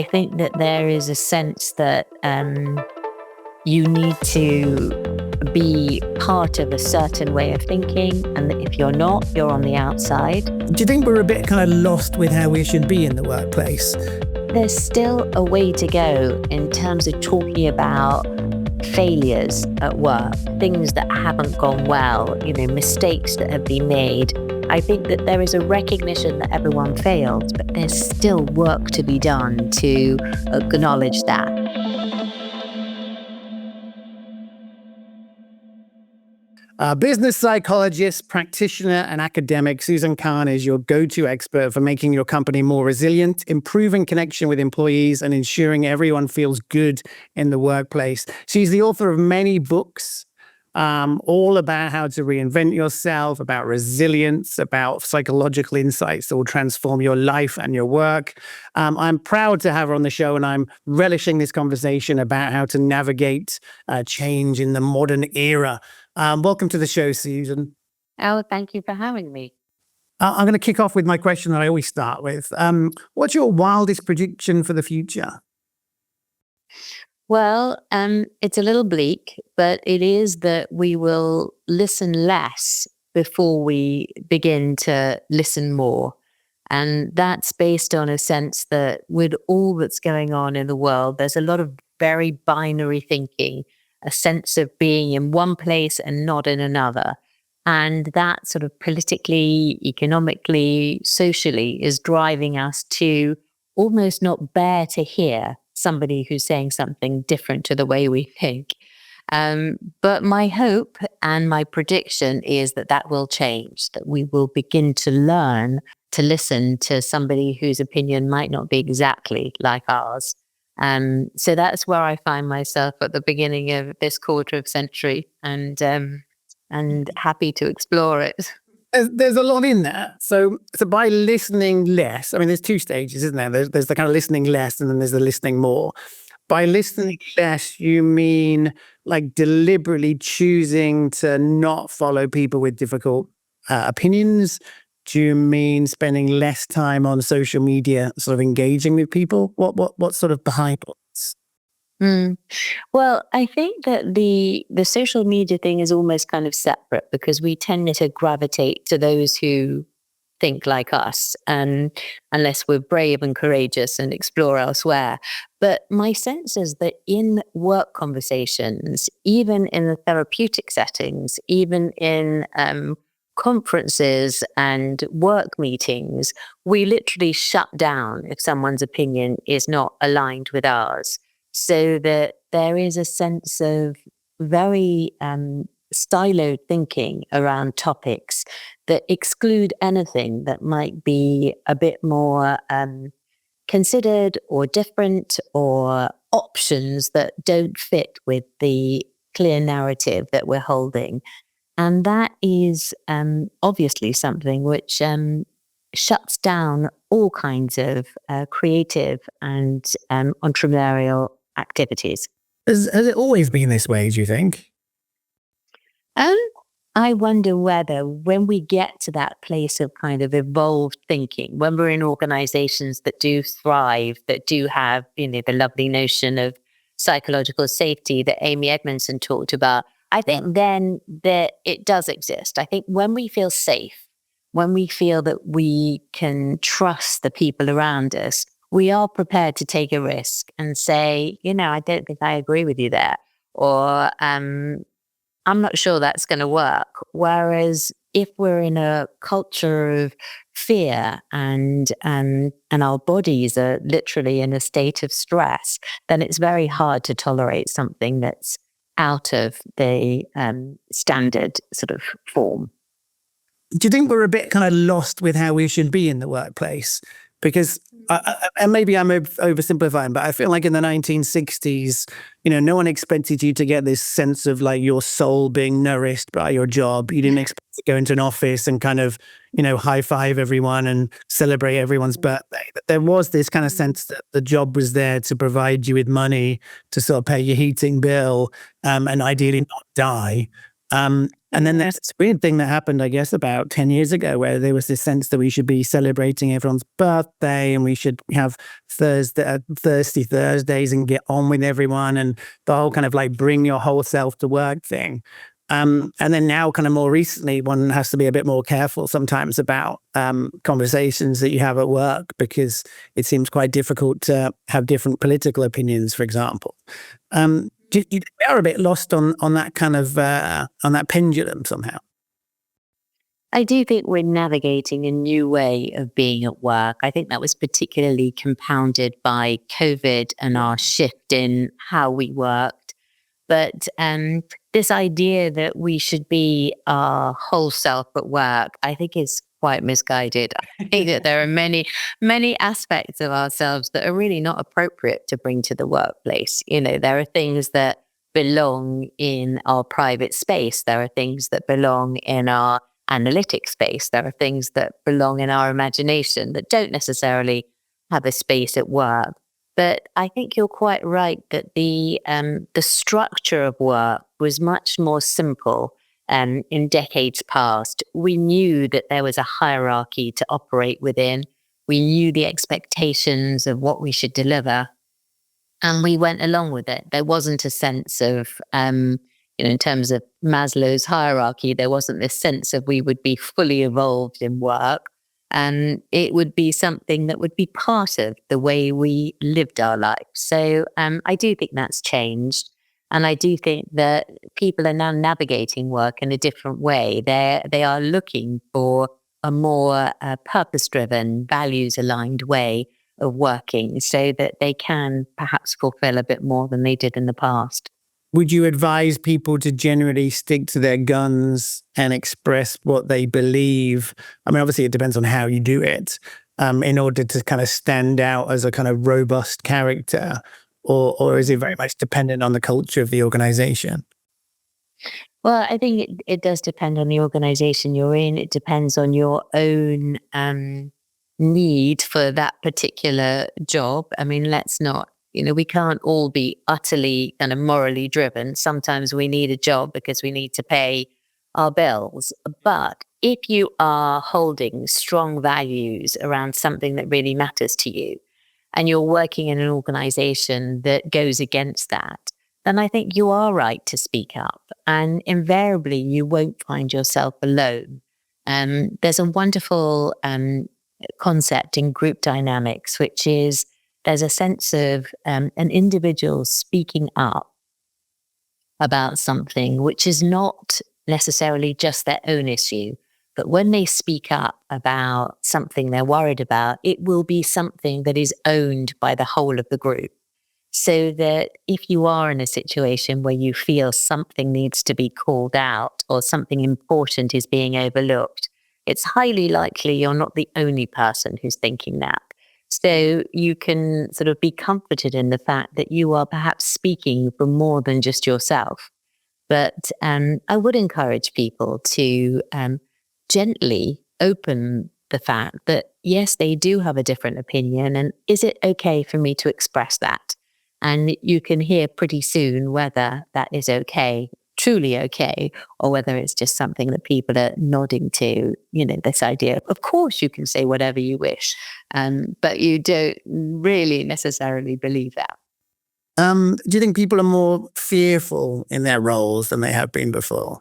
I think that there is a sense that you need to be part of a certain way of thinking, and that if you're not, you're on the outside. Do you think we're a bit kind of lost with how we should be in the workplace? There's still a way to go in terms of talking about failures at work, things that haven't gone well, mistakes that have been made. I think that there is a recognition that everyone failed, but there's still work to be done to acknowledge that. Business psychologist, practitioner, and academic Susan Kahn is your go-to expert for making your company more resilient, improving connection with employees, and ensuring everyone feels good in the workplace. She's the author of many books, all about how to reinvent yourself, about resilience, about psychological insights that will transform your life and your work. I'm proud to have her on the show, and I'm relishing this conversation about how to navigate change in the modern era. Welcome to the show, Susan. Oh, thank you for having me. I'm going to kick off with my question that I always start with. What's your wildest prediction for the future? Well, it's a little bleak, but it is that we will listen less before we begin to listen more. And that's based on a sense that with all that's going on in the world, there's a lot of very binary thinking, a sense of being in one place and not in another. And that sort of politically, economically, socially is driving us to almost not bear to hear somebody who's saying something different to the way we think. But my hope and my prediction is that that will change, that we will begin to learn to listen to somebody whose opinion might not be exactly like ours. So that's where I find myself at the beginning of this quarter of century, and happy to explore it. There's a lot in there. So by listening less, I mean, there's two stages, isn't there? There's the kind of listening less, and then there's the listening more. By listening less, you mean like deliberately choosing to not follow people with difficult opinions? Do you mean spending less time on social media, sort of engaging with people? What's sort of behind this? Well, I think that the social media thing is almost kind of separate, because we tend to gravitate to those who think like us, unless we're brave and courageous and explore elsewhere. But my sense is that in work conversations, even in the therapeutic settings, even in conferences and work meetings, we literally shut down if someone's opinion is not aligned with ours. So that there is a sense of very siloed thinking around topics that exclude anything that might be a bit more considered or different, or options that don't fit with the clear narrative that we're holding. And that is obviously something which shuts down all kinds of creative and entrepreneurial activities. Has it always been this way, do you think? I wonder whether when we get to that place of kind of evolved thinking, when we're in organizations that do thrive, that do have, the lovely notion of psychological safety that Amy Edmondson talked about, I think then that it does exist. I think when we feel safe, when we feel that we can trust the people around us, we are prepared to take a risk and say, I don't think I agree with you there, or I'm not sure that's going to work. Whereas if we're in a culture of fear and our bodies are literally in a state of stress, then it's very hard to tolerate something that's out of the standard sort of form. Do you think we're a bit kind of lost with how we should be in the workplace? Because, and maybe I'm oversimplifying, but I feel like in the 1960s, no one expected you to get this sense of like your soul being nourished by your job. You didn't expect to go into an office and kind of, high five everyone and celebrate everyone's birthday. But there was this kind of sense that the job was there to provide you with money to sort of pay your heating bill, and ideally not die. And then there's this weird thing that happened, I guess, about 10 years ago, where there was this sense that we should be celebrating everyone's birthday and we should have thirsty Thursdays and get on with everyone, and the whole kind of like bring your whole self to work thing. And then now, kind of more recently, one has to be a bit more careful sometimes about conversations that you have at work, because it seems quite difficult to have different political opinions, for example. You are a bit lost on that kind of on that pendulum somehow. I do think we're navigating a new way of being at work. I think that was particularly compounded by COVID and our shift in how we worked. But this idea that we should be our whole self at work, I think is quite misguided. I think that there are many, many aspects of ourselves that are really not appropriate to bring to the workplace. You know, there are things that belong in our private space. There are things that belong in our analytic space. There are things that belong in our imagination that don't necessarily have a space at work. But I think you're quite right that the structure of work was much more simple in decades past. We knew that there was a hierarchy to operate within. We knew the expectations of what we should deliver, and we went along with it. There wasn't a sense of, in terms of Maslow's hierarchy, there wasn't this sense of we would be fully evolved in work. And it would be something that would be part of the way we lived our life. So I do think that's changed. And I do think that people are now navigating work in a different way. They are looking for a more purpose-driven, values-aligned way of working so that they can perhaps fulfill a bit more than they did in the past. Would you advise people to generally stick to their guns and express what they believe? I mean, obviously, it depends on how you do it, in order to kind of stand out as a kind of robust character, or is it very much dependent on the culture of the organization? Well, I think it does depend on the organization you're in. It depends on your own need for that particular job. I mean, let's not, we can't all be utterly kind of morally driven. Sometimes we need a job because we need to pay our bills. But if you are holding strong values around something that really matters to you, and you're working in an organization that goes against that, then I think you are right to speak up. And invariably, you won't find yourself alone. There's a wonderful concept in group dynamics, which is there's a sense of an individual speaking up about something which is not necessarily just their own issue. But when they speak up about something they're worried about, it will be something that is owned by the whole of the group. So that if you are in a situation where you feel something needs to be called out or something important is being overlooked, it's highly likely you're not the only person who's thinking that. So you can sort of be comforted in the fact that you are perhaps speaking for more than just yourself. But I would encourage people to gently open the fact that, yes, they do have a different opinion. And is it okay for me to express that? And you can hear pretty soon whether that is okay, truly okay, or whether it's just something that people are nodding to, this idea. Of course, you can say whatever you wish, but you don't really necessarily believe that. Do you think people are more fearful in their roles than they have been before?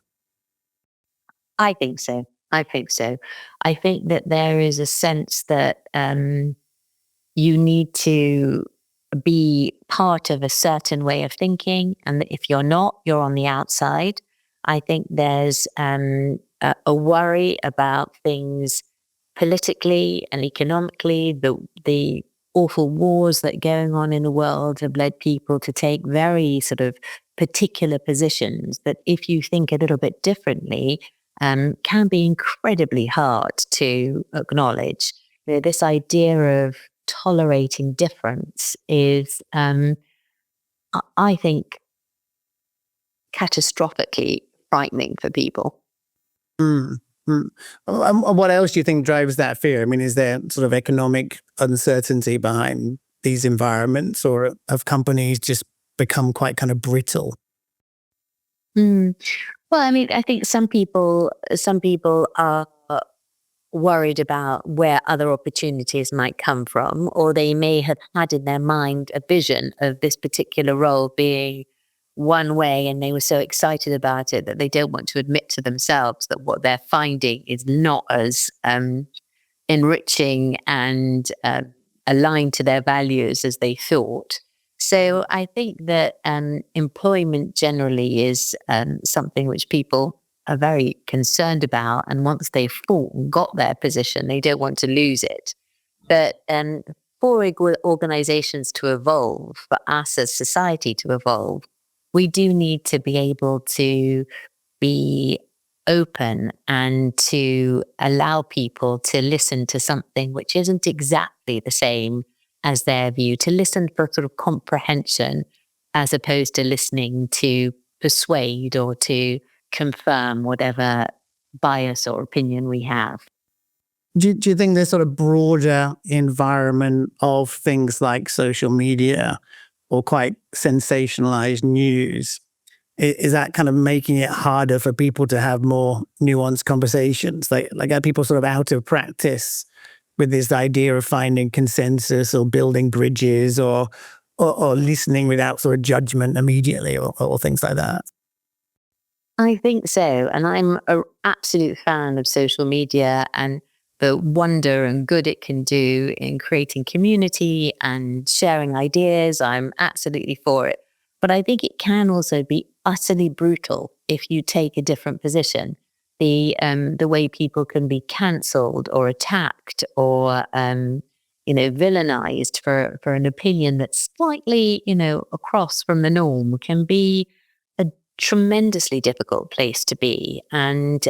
I think so. I think so. I think that there is a sense that you need to be part of a certain way of thinking. And that if you're not, you're on the outside. I think there's a worry about things politically and economically. The awful wars that are going on in the world have led people to take very sort of particular positions that, if you think a little bit differently, can be incredibly hard to acknowledge. This idea of tolerating difference is, I think, catastrophically frightening for people. Mm, mm. What else do you think drives that fear? I mean, is there sort of economic uncertainty behind these environments, or have companies just become quite kind of brittle? Mm. Well, I mean, I think some people are worried about where other opportunities might come from, or they may have had in their mind a vision of this particular role being one way, and they were so excited about it that they don't want to admit to themselves that what they're finding is not as enriching and aligned to their values as they thought. So I think that employment generally is something which people are very concerned about. And once they've fought and got their position, they don't want to lose it. But for organizations to evolve, for us as society to evolve, we do need to be able to be open and to allow people to listen to something which isn't exactly the same as their view, to listen for sort of comprehension as opposed to listening to persuade or to confirm whatever bias or opinion we have. Do you think this sort of broader environment of things like social media or quite sensationalized news, is that kind of making it harder for people to have more nuanced conversations? Like are people sort of out of practice with this idea of finding consensus or building bridges or listening without sort of judgment immediately or things like that? I think so. And I'm an absolute fan of social media and the wonder and good it can do in creating community and sharing ideas. I'm absolutely for it. But I think it can also be utterly brutal if you take a different position. The way people can be cancelled or attacked or villainized for an opinion that's slightly across from the norm can be a tremendously difficult place to be. And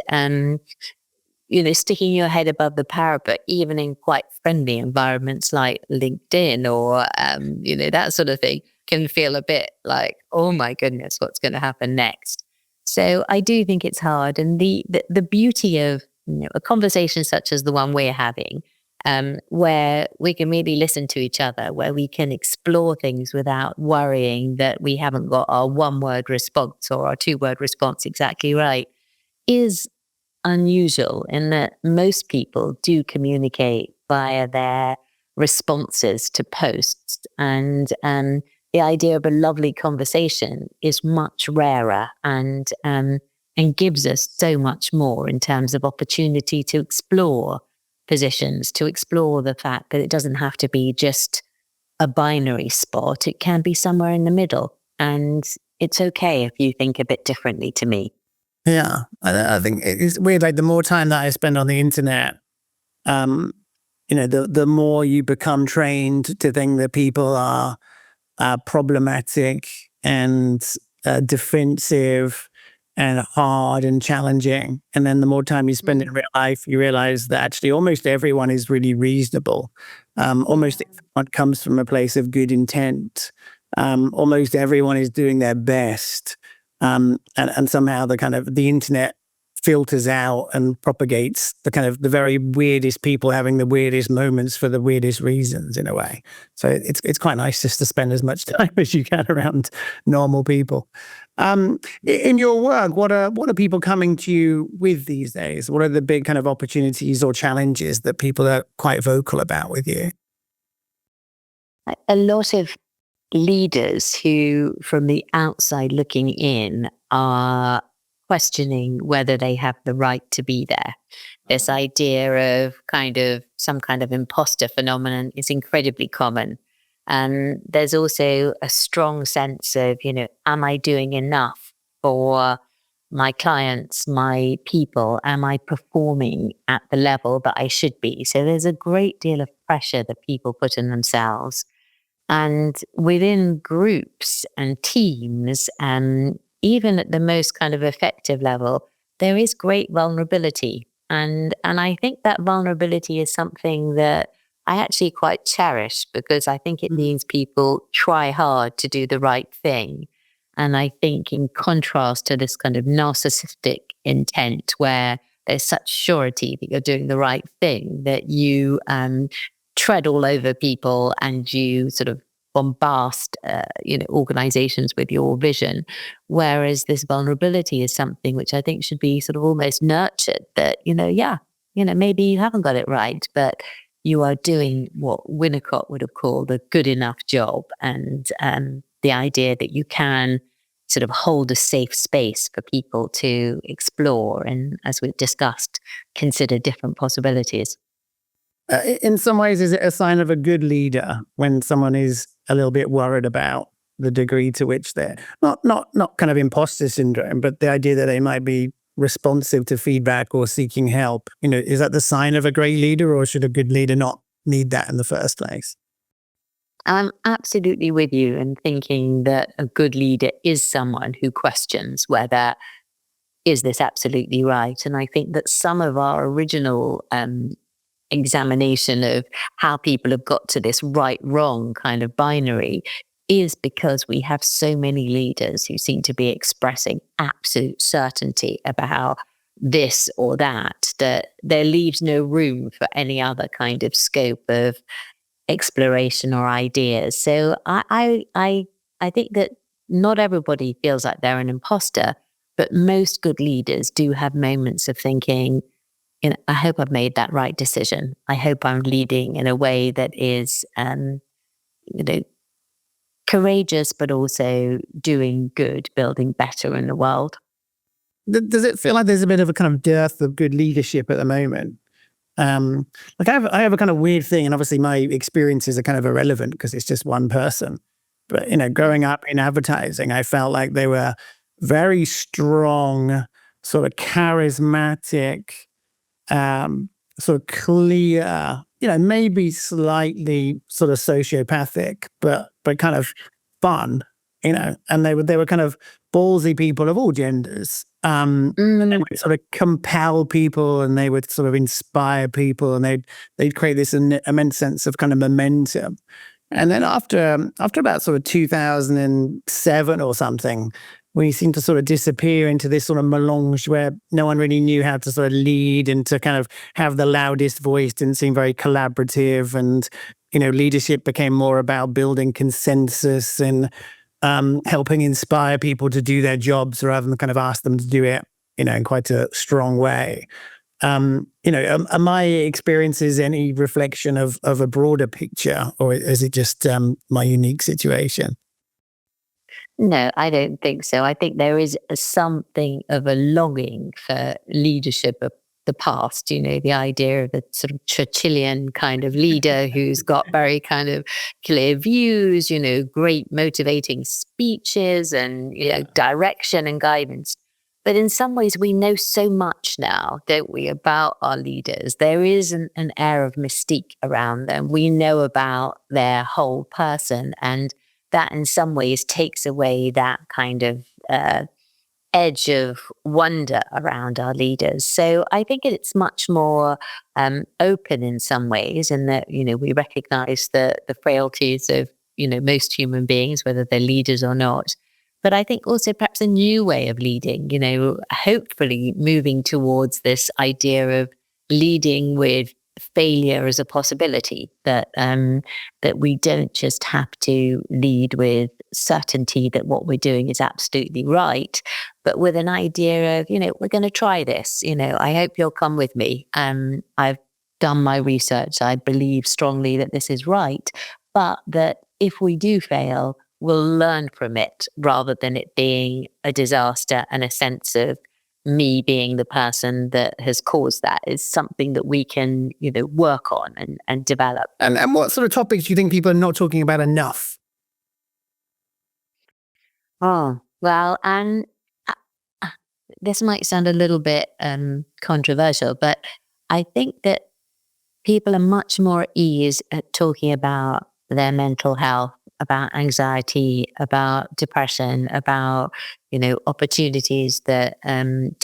sticking your head above the parapet, even in quite friendly environments like LinkedIn or, that sort of thing, can feel a bit like, oh my goodness, what's going to happen next? So I do think it's hard. And the beauty of a conversation such as the one we're having, where we can really listen to each other, where we can explore things without worrying that we haven't got our one-word response or our two-word response exactly right, is unusual in that most people do communicate via their responses to posts. And the idea of a lovely conversation is much rarer and gives us so much more in terms of opportunity to explore positions, to explore the fact that it doesn't have to be just a binary spot. It can be somewhere in the middle. And it's okay if you think a bit differently to me. Yeah, I think it's weird. Like the more time that I spend on the internet, the more you become trained to think that people are problematic and defensive and hard and challenging. And then the more time you spend in real life, you realize that actually almost everyone is really reasonable. Almost everyone comes from a place of good intent. Almost everyone is doing their best. And somehow the internet filters out and propagates the very weirdest people having the weirdest moments for the weirdest reasons in a way. So it's quite nice just to spend as much time as you can around normal people. In your work, what are people coming to you with these days? What are the big kind of opportunities or challenges that people are quite vocal about with you? A lot of leaders who, from the outside looking in, are questioning whether they have the right to be there. This idea of some kind of imposter phenomenon is incredibly common. And there's also a strong sense of, am I doing enough for my clients, my people? Am I performing at the level that I should be? So there's a great deal of pressure that people put on themselves. And within groups and teams, and even at the most kind of effective level, there is great vulnerability. And I think that vulnerability is something that I actually quite cherish because I think it means people try hard to do the right thing. And I think in contrast to this kind of narcissistic intent where there's such surety that you're doing the right thing, that you tread all over people and you sort of bombast, organizations with your vision. Whereas this vulnerability is something which I think should be sort of almost nurtured, that, maybe you haven't got it right, but you are doing what Winnicott would have called a good enough job. And the idea that you can sort of hold a safe space for people to explore and, as we've discussed, consider different possibilities. In some ways, is it a sign of a good leader when someone is a little bit worried about the degree to which they're not kind of imposter syndrome, but the idea that they might be responsive to feedback or seeking help? Is that the sign of a great leader, or should a good leader not need that in the first place? I'm absolutely with you in thinking that a good leader is someone who questions whether, is this absolutely right? And I think that some of our original examination of how people have got to this right wrong kind of binary is because we have so many leaders who seem to be expressing absolute certainty about this or that there leaves no room for any other kind of scope of exploration or ideas. So I think that not everybody feels like they're an imposter, but most good leaders do have moments of thinking, I hope I've made that right decision. I hope I'm leading in a way that is, courageous, but also doing good, building better in the world. Does it feel like there's a bit of a kind of dearth of good leadership at the moment? Like I have a kind of weird thing, and obviously my experiences are kind of irrelevant because it's just one person. But growing up in advertising, I felt like they were very strong, sort of charismatic, sort of clear, maybe slightly sort of sociopathic, but kind of fun, and they were kind of ballsy people of all genders. And they would sort of compel people, and they would sort of inspire people, and they'd create this immense sense of kind of momentum. And then after about sort of 2007 or something, we seemed to sort of disappear into this sort of melange where no one really knew how to sort of lead, and to kind of have the loudest voice didn't seem very collaborative. And, leadership became more about building consensus and helping inspire people to do their jobs rather than kind of ask them to do it, in quite a strong way. Are my experiences any reflection of a broader picture, or is it just my unique situation? No, I don't think so. I think there is something of a longing for leadership of the past, the idea of the sort of Churchillian kind of leader who's got very kind of clear views, great motivating speeches and, direction and guidance. But in some ways, we know so much now, don't we, about our leaders? There is an air of mystique around them. We know about their whole person, and that in some ways takes away that kind of edge of wonder around our leaders. So I think it's much more open in some ways, in that, we recognize the frailties of, most human beings, whether they're leaders or not. But I think also perhaps a new way of leading, hopefully moving towards this idea of leading with failure as a possibility, that we don't just have to lead with certainty that what we're doing is absolutely right, but with an idea of, we're going to try this. I hope you'll come with me. I've done my research. I believe strongly that this is right, but that if we do fail, we'll learn from it, rather than it being a disaster and a sense of me being the person that has caused that. Is something that we can, work on and develop. And what sort of topics do you think people are not talking about enough? Oh, well, and this might sound a little bit controversial, but I think that people are much more at ease at talking about their mental health, about anxiety, about depression, about, opportunities that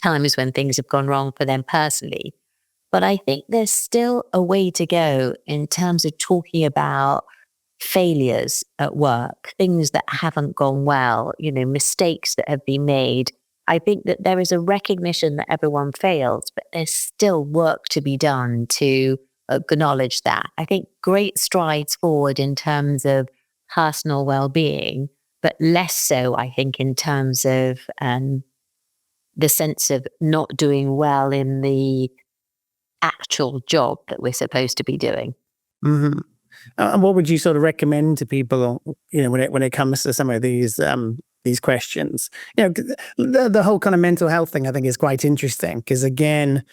times when things have gone wrong for them personally. But I think there's still a way to go in terms of talking about failures at work, things that haven't gone well, mistakes that have been made. I think that there is a recognition that everyone fails, but there's still work to be done to acknowledge that. I think great strides forward in terms of personal well-being, but less so, I think, in terms of the sense of not doing well in the actual job that we're supposed to be doing. Hmm. And what would you sort of recommend to people, when it comes to some of these questions? The whole kind of mental health thing, I think, is quite interesting because, again,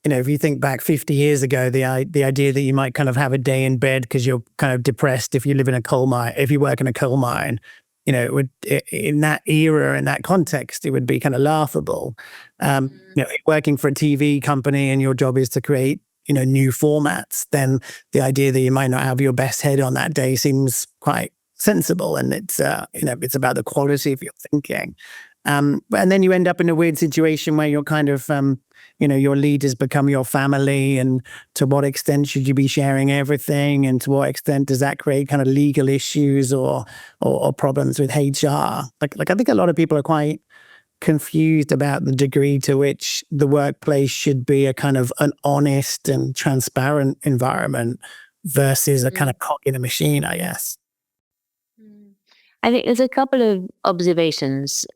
if you think back 50 years ago, the idea that you might kind of have a day in bed because you're kind of depressed if you live in a coal mine, if you work in a coal mine, in that era, in that context, it would be kind of laughable. Working for a TV company and your job is to create, new formats, then the idea that you might not have your best head on that day seems quite sensible. And it's, it's about the quality of your thinking. And then you end up in a weird situation where you're kind of, your leaders become your family, and to what extent should you be sharing everything, and to what extent does that create kind of legal issues or problems with HR? Like I think a lot of people are quite confused about the degree to which the workplace should be a kind of an honest and transparent environment versus a kind of cog in a machine, I guess. I think there's a couple of observations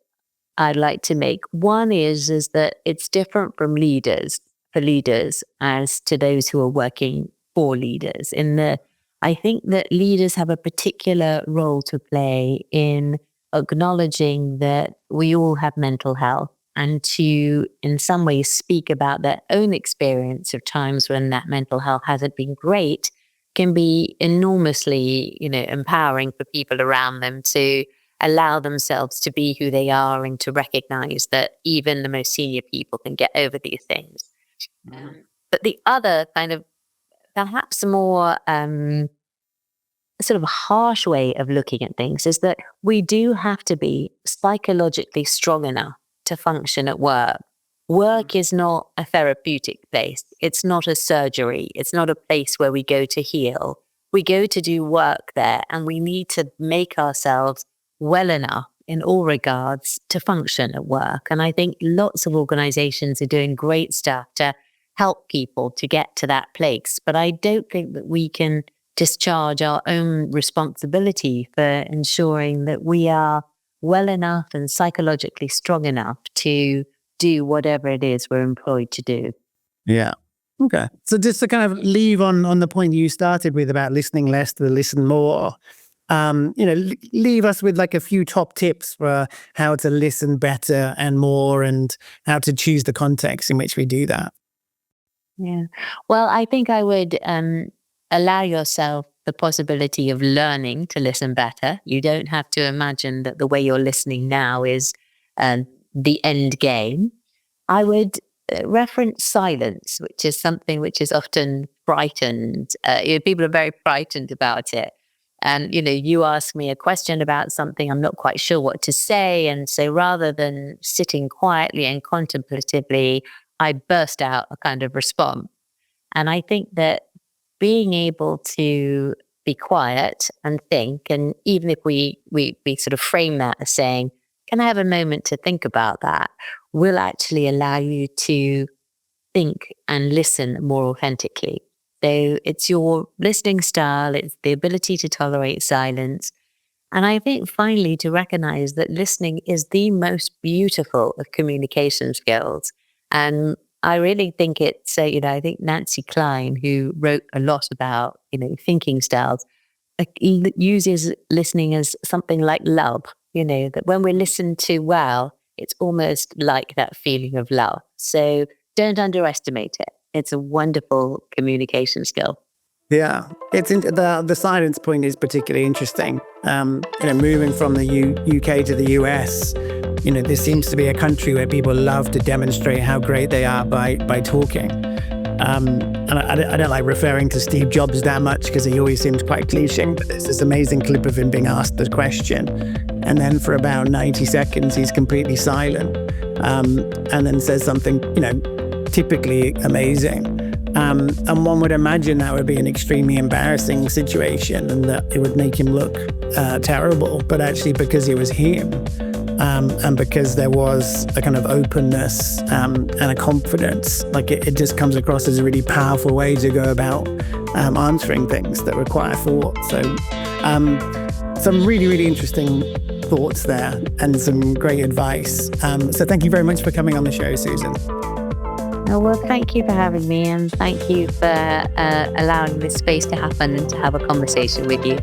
I'd like to make. One is that it's different from for leaders as to those who are working for leaders. I think that leaders have a particular role to play in acknowledging that we all have mental health, and to, in some ways, speak about their own experience of times when that mental health hasn't been great can be enormously, empowering for people around them to allow themselves to be who they are and to recognize that even the most senior people can get over these things. But the other kind of perhaps more sort of harsh way of looking at things is that we do have to be psychologically strong enough to function at work. Work is not a therapeutic place. It's not a surgery. It's not a place where we go to heal. We go to do work there, and we need to make ourselves well enough in all regards to function at work. And I think lots of organizations are doing great stuff to help people to get to that place. But I don't think that we can discharge our own responsibility for ensuring that we are well enough and psychologically strong enough to do whatever it is we're employed to do. Yeah. Okay. So just to kind of leave on the point you started with about listening less to listen more, leave us with like a few top tips for how to listen better and more, and how to choose the context in which we do that. Yeah. Well, I think I would allow yourself the possibility of learning to listen better. You don't have to imagine that the way you're listening now is the end game. I would reference silence, which is something which is often frightened. People are very frightened about it. And, you ask me a question about something, I'm not quite sure what to say. And so rather than sitting quietly and contemplatively, I burst out a kind of response. And I think that being able to be quiet and think, and even if we sort of frame that as saying, can I have a moment to think about that, will actually allow you to think and listen more authentically. So it's your listening style, it's the ability to tolerate silence. And I think finally to recognize that listening is the most beautiful of communication skills. And I really think it's, I think Nancy Klein, who wrote a lot about, thinking styles, uses listening as something like love, that when we're listened to well, it's almost like that feeling of love. So don't underestimate it. It's a wonderful communication skill. Yeah, it's the silence point is particularly interesting. Moving from the UK to the US, this seems to be a country where people love to demonstrate how great they are by talking. And I don't like referring to Steve Jobs that much because he always seems quite cliche. But there's this amazing clip of him being asked the question, and then for about 90 seconds he's completely silent, and then says something, typically amazing. And one would imagine that would be an extremely embarrassing situation and that it would make him look terrible. But actually, because it was him, and because there was a kind of openness and a confidence, like it just comes across as a really powerful way to go about answering things that require thought. So Some really, really interesting thoughts there and some great advice. So thank you very much for coming on the show, Susan. Oh, well, thank you for having me, and thank you for allowing this space to happen and to have a conversation with you.